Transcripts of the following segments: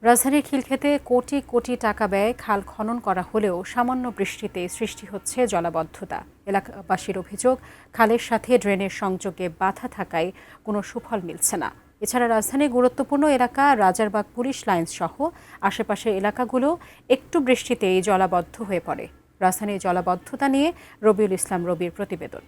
রাজধানীর খিলক্ষেতে কোটি কোটি টাকা ব্যয়ে খাল খনন করা হলেও সামান্য বৃষ্টিতে সৃষ্টি হচ্ছে জলাবদ্ধতা। এলাকাবাসীর অভিযোগ, খালের সাথে ড্রেনের সংযোগে বাধা থাকায় কোনো সুফল মিলছে না। এছাড়া রাজধানীর গুরুত্বপূর্ণ এলাকা রাজারবাগ পুলিশ লাইন সহ আশেপাশের এলাকাগুলো একটু বৃষ্টিতেই জলাবদ্ধ হয়ে পড়ে। রাজধানীর জলাবদ্ধতা নিয়ে রবিউল ইসলাম রবির প্রতিবেদন।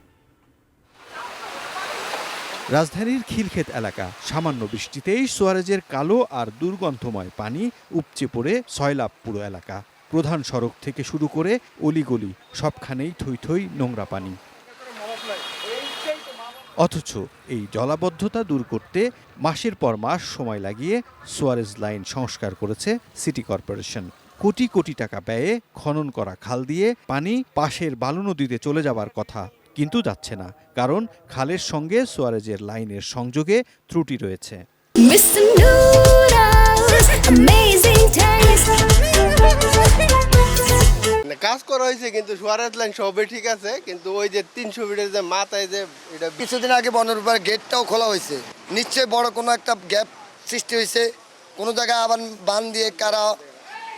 রাজধানীর খিলক্ষেত এলাকা সামান্য বৃষ্টিতেই সুয়ারেজের কালো আর দুর্গন্ধময় পানি উপচে পড়ে সয়লাব পুরো এলাকা। প্রধান সড়ক থেকে শুরু করে অলিগলি সবখানেই থই থই নোংরা পানি। অথচ এই জলাবদ্ধতা দূর করতে মাসের পর মাস সময় লাগিয়ে সুয়ারেজ লাইন সংস্কার করেছে সিটি কর্পোরেশন। কোটি কোটি টাকা ব্যয়ে খনন করা খাল দিয়ে পানি পাশের বালু নদীতে চলে যাবার কথা, কিন্তু যাচ্ছে না, কারণ খালের সঙ্গে সুয়ারেজের লাইনের সংযোগে ত্রুটি রয়েছে। কাজ করা হয়েছে, কিন্তু সুয়ারেজ লাইন সবই ঠিক আছে, কিন্তু ওই যে 300 ফিটের যে মাথায় যে এটা কিছুদিন আগে বনের উপর গেটটাও খোলা হয়েছে, নিশ্চয়ই বড় কোনো একটা গ্যাপ সৃষ্টি হয়েছে। কোনো জায়গায় আবার বাঁধ দিয়ে কারা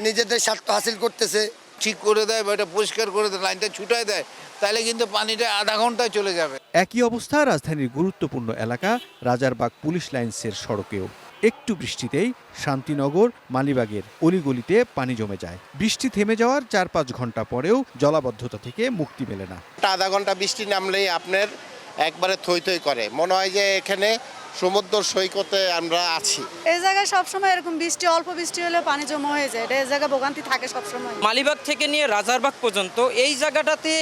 নিজেদের স্বার্থ হাসিল করতেছে। ঠিক করে দেয় বা এটা পরিষ্কার করে দেয়, লাইনটা ছুটায় দেয়, তাহলে কিন্তু পানিটা আধা ঘন্টায় চলে যাবে। একই অবস্থা রাজধানীর গুরুত্বপূর্ণ এলাকা রাজারবাগ পুলিশ লাইন্সের সড়কেও। একটু বৃষ্টিতেই শান্তিনগর মালিবাগের অলিগলিতে পানি জমে যায়। বৃষ্টি থেমে যাওয়ার 4-5 ঘন্টা পরেও জলাবদ্ধতা থেকে মুক্তি মেলে না। আধা ঘন্টা বৃষ্টি নামলেই আপনার একবারে থই থই করে, মনে হয় যে এখানে সমুদ্র সৈকতে আমরা আছি। এই জায়গায় সবসময় এরকম বৃষ্টি, অল্প বৃষ্টি হলে পানি জমা হয়ে যায়। এই জায়গায় ভোগান্তি থাকে সবসময়। মালিবাগ থেকে নিয়ে রাজারবাগ পর্যন্ত এই জায়গাটাতে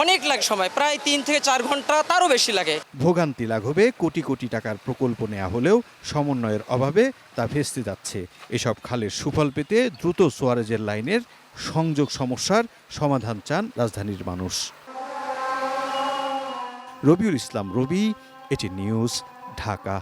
অনেক লাগে সময়, প্রায় 3 থেকে 4 ঘন্টা, তারও বেশি লাগে। ভোগান্তি লাঘবে কোটি কোটি টাকার প্রকল্প নেওয়া হলেও সমন্বয়ের অভাবে তা ভেস্তে যাচ্ছে। এসব খালের সুফল পেতে দ্রুত সুয়ারেজের লাইনের সংযোগ সমস্যার সমাধান চান রাজধানীর মানুষ। রবিউল ইসলাম রবি, এটি নিউজ, ঢাকা।